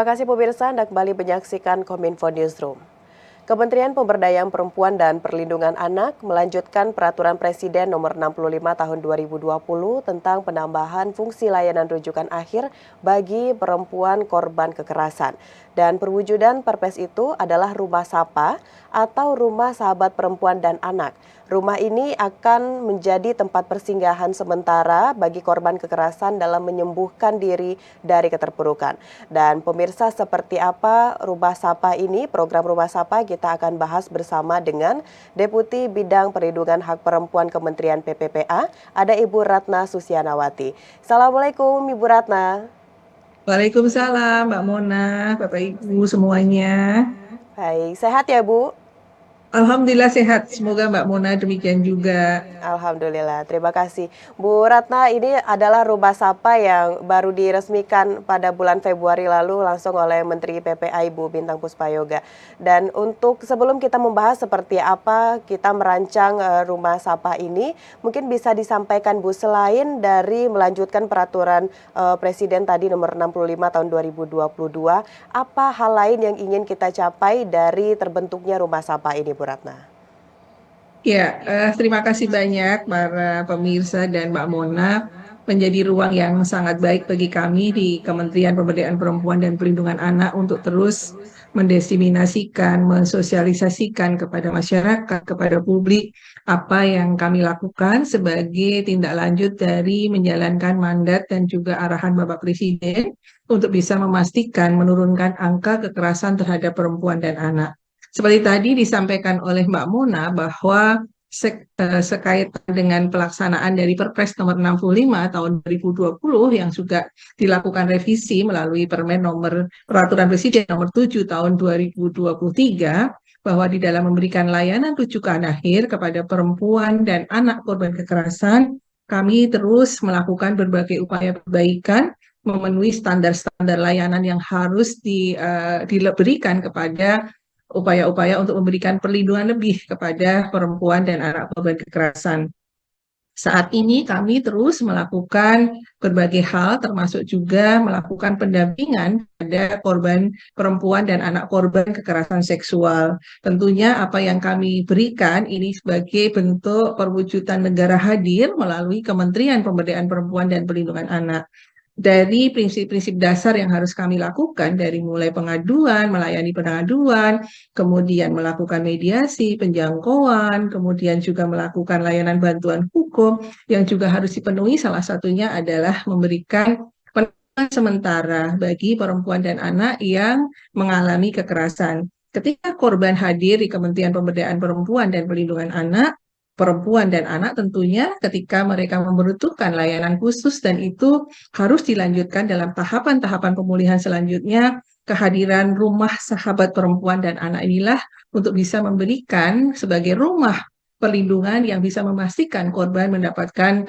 Terima kasih pemirsa Anda kembali menyaksikan Kominfo Newsroom. Kementerian Pemberdayaan Perempuan dan Perlindungan Anak melanjutkan Peraturan Presiden Nomor 65 Tahun 2020 tentang penambahan fungsi layanan rujukan akhir bagi perempuan korban kekerasan. Dan perwujudan Perpres itu adalah Rumah Sapa atau Rumah Sahabat Perempuan dan Anak. Rumah ini akan menjadi tempat persinggahan sementara bagi korban kekerasan dalam menyembuhkan diri dari keterpurukan. Dan pemirsa, seperti apa Rumah Sapa ini, program Rumah Sapa kita akan bahas bersama dengan Deputi Bidang Perlindungan Hak Perempuan Kementerian PPPA, ada Ibu Ratna Susianawati. Assalamualaikum Ibu Ratna. Waalaikumsalam, Mbak Mona, Bapak Ibu semuanya. Baik, sehat ya Bu? Alhamdulillah sehat, semoga Mbak Mona demikian juga. Alhamdulillah, terima kasih. Bu Ratna, ini adalah Rumah Sapa yang baru diresmikan pada bulan Februari lalu langsung oleh Menteri PPA Ibu Bintang Puspayoga. Dan untuk sebelum kita membahas seperti apa kita merancang Rumah Sapa ini, mungkin bisa disampaikan Bu, selain dari melanjutkan peraturan Presiden tadi nomor 65 tahun 2022, apa hal lain yang ingin kita capai dari terbentuknya Rumah Sapa ini Bu Ratna? Ya, terima kasih banyak para pemirsa dan Mbak Mona, menjadi ruang yang sangat baik bagi kami di Kementerian Pemberdayaan Perempuan dan Perlindungan Anak untuk terus mendiseminasikan, mensosialisasikan kepada masyarakat, kepada publik apa yang kami lakukan sebagai tindak lanjut dari menjalankan mandat dan juga arahan Bapak Presiden untuk bisa memastikan menurunkan angka kekerasan terhadap perempuan dan anak. Seperti tadi disampaikan oleh Mbak Mona bahwa sekaitan dengan pelaksanaan dari Perpres nomor 65 tahun 2020 yang juga dilakukan revisi melalui Peraturan Presiden nomor 7 tahun 2023, bahwa di dalam memberikan layanan rujukan akhir kepada perempuan dan anak korban kekerasan, kami terus melakukan berbagai upaya perbaikan memenuhi standar-standar layanan yang harus diberikan kepada upaya-upaya untuk memberikan perlindungan lebih kepada perempuan dan anak korban kekerasan. Saat ini kami terus melakukan berbagai hal, termasuk juga melakukan pendampingan pada korban perempuan dan anak korban kekerasan seksual. Tentunya apa yang kami berikan ini sebagai bentuk perwujudan negara hadir melalui Kementerian Pemberdayaan Perempuan dan Perlindungan Anak. Dari prinsip-prinsip dasar yang harus kami lakukan, dari mulai pengaduan, melayani pengaduan, kemudian melakukan mediasi, penjangkauan, kemudian juga melakukan layanan bantuan hukum, yang juga harus dipenuhi salah satunya adalah memberikan penanganan sementara bagi perempuan dan anak yang mengalami kekerasan. Ketika korban hadir di Kementerian Pemberdayaan Perempuan dan Perlindungan Anak, perempuan dan anak tentunya ketika mereka membutuhkan layanan khusus, dan itu harus dilanjutkan dalam tahapan-tahapan pemulihan selanjutnya, kehadiran Rumah Sahabat Perempuan dan Anak inilah untuk bisa memberikan sebagai rumah perlindungan yang bisa memastikan korban mendapatkan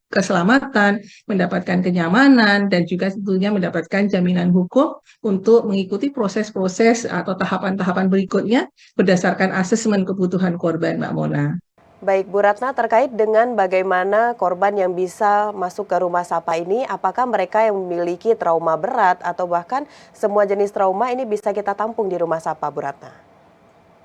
keselamatan, mendapatkan kenyamanan, dan juga tentunya mendapatkan jaminan hukum untuk mengikuti proses-proses atau tahapan-tahapan berikutnya berdasarkan asesmen kebutuhan korban, Mbak Mona. Baik Bu Ratna, terkait dengan bagaimana korban yang bisa masuk ke Rumah Sapa ini, apakah mereka yang memiliki trauma berat atau bahkan semua jenis trauma ini bisa kita tampung di Rumah Sapa, Bu Ratna?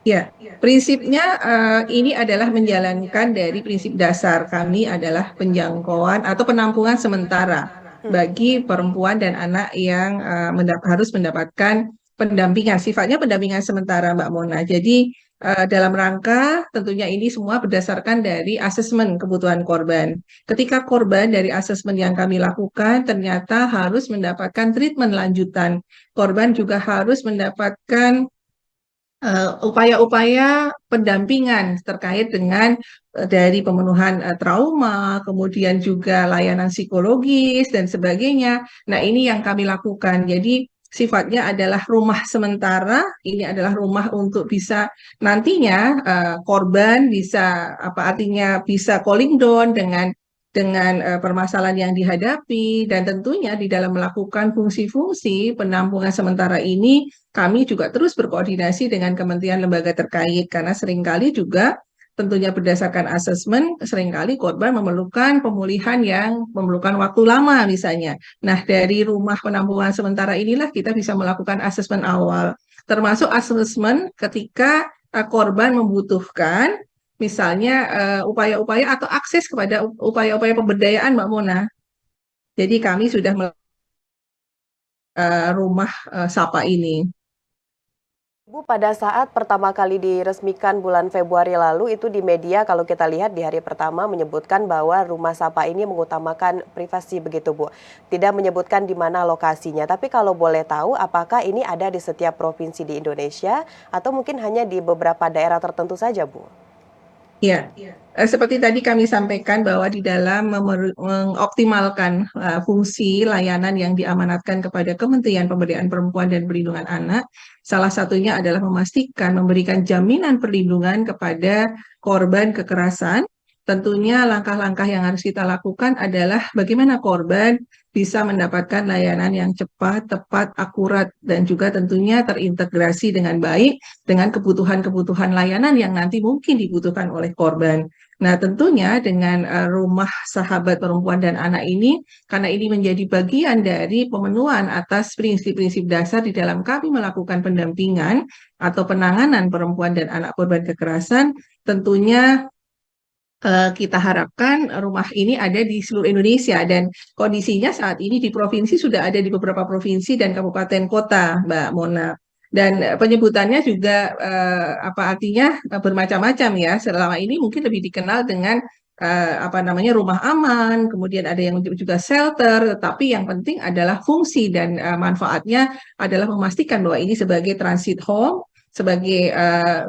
Ya, prinsipnya ini adalah menjalankan dari prinsip dasar kami adalah penjangkauan atau penampungan sementara bagi perempuan dan anak yang harus mendapatkan pendampingan. Sifatnya pendampingan sementara, Mbak Mona. Jadi dalam rangka tentunya ini semua berdasarkan dari asesmen kebutuhan korban. Ketika korban dari asesmen yang kami lakukan ternyata harus mendapatkan treatment lanjutan, korban juga harus mendapatkan upaya-upaya pendampingan terkait dengan dari pemenuhan trauma, kemudian juga layanan psikologis dan sebagainya. Nah, ini yang kami lakukan. Jadi sifatnya adalah rumah sementara. Ini adalah rumah untuk bisa nantinya korban bisa apa artinya bisa calling down dengan permasalahan yang dihadapi, dan tentunya di dalam melakukan fungsi-fungsi penampungan sementara ini kami juga terus berkoordinasi dengan kementerian lembaga terkait, karena seringkali juga tentunya berdasarkan asesmen, seringkali korban memerlukan pemulihan yang memerlukan waktu lama misalnya. Nah, dari rumah penampungan sementara inilah kita bisa melakukan asesmen awal, termasuk asesmen ketika korban membutuhkan misalnya upaya-upaya atau akses kepada upaya-upaya pemberdayaan, Mbak Mona. Jadi kami sudah rumah Sapa ini. Bu, pada saat pertama kali diresmikan bulan Februari lalu itu di media kalau kita lihat di hari pertama menyebutkan bahwa Rumah Sapa ini mengutamakan privasi begitu Bu. Tidak menyebutkan di mana lokasinya. Tapi kalau boleh tahu apakah ini ada di setiap provinsi di Indonesia atau mungkin hanya di beberapa daerah tertentu saja Bu? Ya, seperti tadi kami sampaikan bahwa di dalam mengoptimalkan fungsi layanan yang diamanatkan kepada Kementerian Pemberdayaan Perempuan dan Perlindungan Anak, salah satunya adalah memastikan memberikan jaminan perlindungan kepada korban kekerasan. Tentunya langkah-langkah yang harus kita lakukan adalah bagaimana korban bisa mendapatkan layanan yang cepat, tepat, akurat, dan juga tentunya terintegrasi dengan baik dengan kebutuhan-kebutuhan layanan yang nanti mungkin dibutuhkan oleh korban. Nah, tentunya dengan rumah sahabat perempuan dan anak ini, karena ini menjadi bagian dari pemenuhan atas prinsip-prinsip dasar di dalam kami melakukan pendampingan atau penanganan perempuan dan anak korban kekerasan, tentunya kita harapkan rumah ini ada di seluruh Indonesia dan kondisinya saat ini di provinsi sudah ada di beberapa provinsi dan kabupaten kota, Mbak Mona. Dan penyebutannya juga apa artinya bermacam-macam ya. Selama ini mungkin lebih dikenal dengan apa namanya rumah aman, kemudian ada yang juga shelter, tetapi yang penting adalah fungsi dan manfaatnya adalah memastikan bahwa ini sebagai transit home, sebagai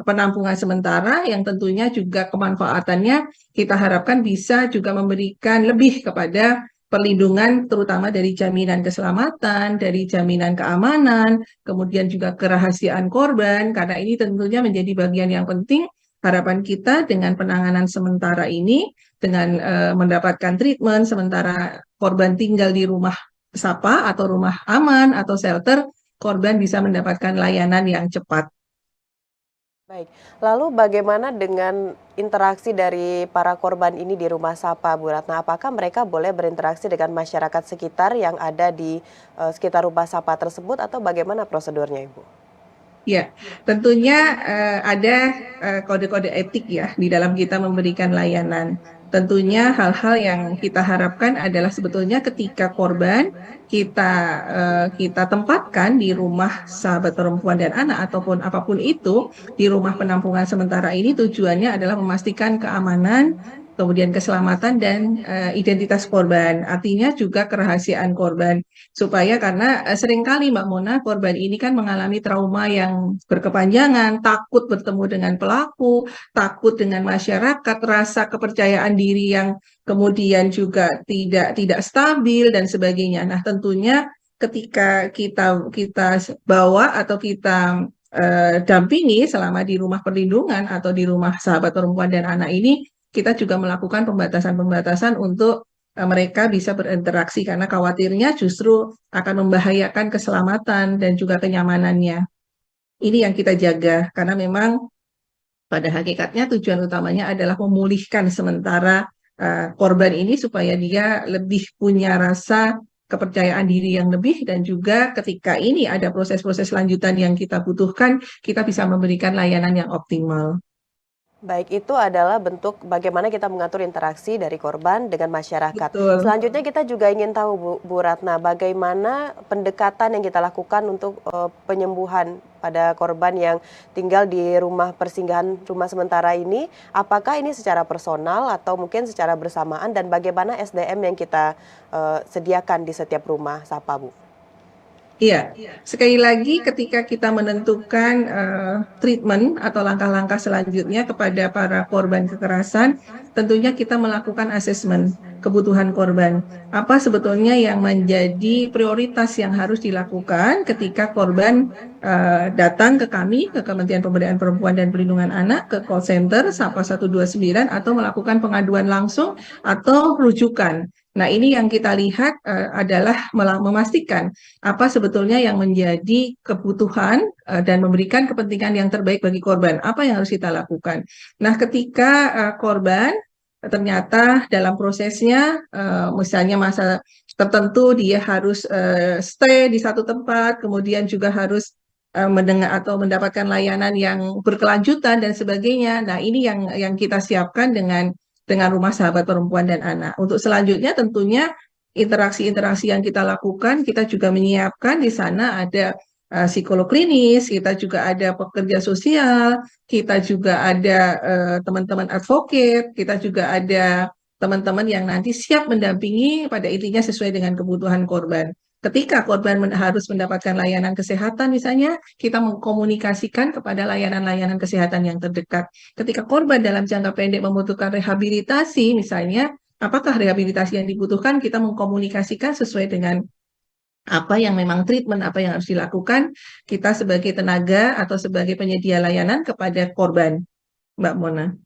penampungan sementara yang tentunya juga kemanfaatannya kita harapkan bisa juga memberikan lebih kepada perlindungan terutama dari jaminan keselamatan, dari jaminan keamanan, kemudian juga kerahasiaan korban, karena ini tentunya menjadi bagian yang penting. Harapan kita dengan penanganan sementara ini, dengan mendapatkan treatment sementara korban tinggal di rumah Sapa atau rumah aman atau shelter, korban bisa mendapatkan layanan yang cepat. Baik, lalu bagaimana dengan interaksi dari para korban ini di Rumah Sapa, Bu Ratna? Apakah mereka boleh berinteraksi dengan masyarakat sekitar yang ada di sekitar Rumah Sapa tersebut atau bagaimana prosedurnya, Ibu? Ya, tentunya ada kode-kode etik ya di dalam kita memberikan layanan. Tentunya hal-hal yang kita harapkan adalah sebetulnya ketika korban kita tempatkan di rumah sahabat perempuan dan anak ataupun apapun itu di rumah penampungan sementara ini tujuannya adalah memastikan keamanan, kemudian keselamatan dan identitas korban. Artinya juga kerahasiaan korban supaya karena seringkali Mbak Mona korban ini kan mengalami trauma yang berkepanjangan, takut bertemu dengan pelaku, takut dengan masyarakat, rasa kepercayaan diri yang kemudian juga tidak stabil dan sebagainya. Nah, tentunya ketika kita bawa atau kita dampingi selama di rumah perlindungan atau di rumah sahabat perempuan dan anak ini, kita juga melakukan pembatasan-pembatasan untuk mereka bisa berinteraksi karena khawatirnya justru akan membahayakan keselamatan dan juga kenyamanannya. Ini yang kita jaga karena memang pada hakikatnya tujuan utamanya adalah memulihkan sementara korban ini supaya dia lebih punya rasa kepercayaan diri yang lebih dan juga ketika ini ada proses-proses lanjutan yang kita butuhkan, kita bisa memberikan layanan yang optimal. Baik, itu adalah bentuk bagaimana kita mengatur interaksi dari korban dengan masyarakat. Betul. Selanjutnya kita juga ingin tahu Bu Ratna, bagaimana pendekatan yang kita lakukan untuk penyembuhan pada korban yang tinggal di rumah persinggahan rumah sementara ini. Apakah ini secara personal atau mungkin secara bersamaan dan bagaimana SDM yang kita sediakan di setiap rumah Sapa, Bu? Iya, sekali lagi ketika kita menentukan treatment atau langkah-langkah selanjutnya kepada para korban kekerasan, tentunya kita melakukan asesmen kebutuhan korban. Apa sebetulnya yang menjadi prioritas yang harus dilakukan ketika korban datang ke kami, ke Kementerian Pemberdayaan Perempuan dan Perlindungan Anak, ke call center Sapa 129 atau melakukan pengaduan langsung atau rujukan. Nah, ini yang kita lihat adalah memastikan apa sebetulnya yang menjadi kebutuhan dan memberikan kepentingan yang terbaik bagi korban. Apa yang harus kita lakukan? Nah, ketika korban ternyata dalam prosesnya, misalnya masa tertentu dia harus stay di satu tempat, kemudian juga harus mendengar atau mendapatkan layanan yang berkelanjutan dan sebagainya. Nah, ini yang kita siapkan dengan Rumah Sahabat Perempuan dan Anak. Untuk selanjutnya tentunya interaksi-interaksi yang kita lakukan, kita juga menyiapkan di sana ada psikolog klinis, kita juga ada pekerja sosial, kita juga ada teman-teman advokat, kita juga ada teman-teman yang nanti siap mendampingi pada intinya sesuai dengan kebutuhan korban. Ketika korban harus mendapatkan layanan kesehatan misalnya, kita mengkomunikasikan kepada layanan-layanan kesehatan yang terdekat. Ketika korban dalam jangka pendek membutuhkan rehabilitasi misalnya, apakah rehabilitasi yang dibutuhkan, kita mengkomunikasikan sesuai dengan apa yang memang treatment, apa yang harus dilakukan, kita sebagai tenaga atau sebagai penyedia layanan kepada korban, Mbak Mona.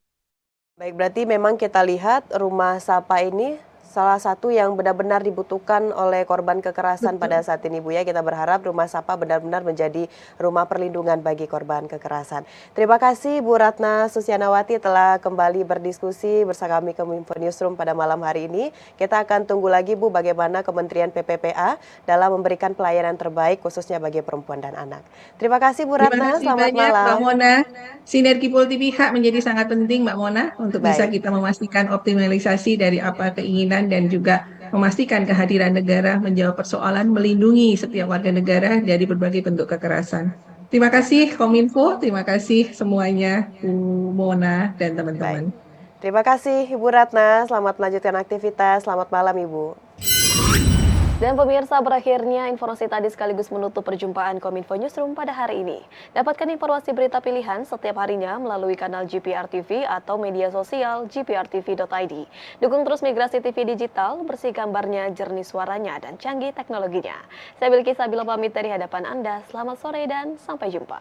Baik, berarti memang kita lihat Rumah Sapa ini salah satu yang benar-benar dibutuhkan oleh korban kekerasan pada saat ini, Bu ya. Kita berharap Rumah Sapa benar-benar menjadi rumah perlindungan bagi korban kekerasan. Terima kasih Bu Ratna Susyanawati telah kembali berdiskusi bersama kami Kominfo Newsroom pada malam hari ini. Kita akan tunggu lagi Bu bagaimana Kementerian PPPA dalam memberikan pelayanan terbaik khususnya bagi perempuan dan anak. Terima kasih Bu Ratna, selamat banyak, malam. Mbak Mona. Sinergi multi pihak menjadi sangat penting, Mbak Mona, untuk bisa kita memastikan optimalisasi dari apa keinginan dan juga memastikan kehadiran negara menjawab persoalan melindungi setiap warga negara dari berbagai bentuk kekerasan. Terima kasih Kominfo, terima kasih semuanya, Bu Mona dan teman-teman. Terima kasih Ibu Ratna, selamat melanjutkan aktivitas, selamat malam Ibu. Dan pemirsa, berakhirnya informasi tadi sekaligus menutup perjumpaan Kominfo Newsroom pada hari ini. Dapatkan informasi berita pilihan setiap harinya melalui kanal GPR TV atau media sosial gprtv.id. Dukung terus migrasi TV digital, bersih gambarnya, jernih suaranya, dan canggih teknologinya. Saya Bilqis Sabila pamit dari hadapan Anda. Selamat sore dan sampai jumpa.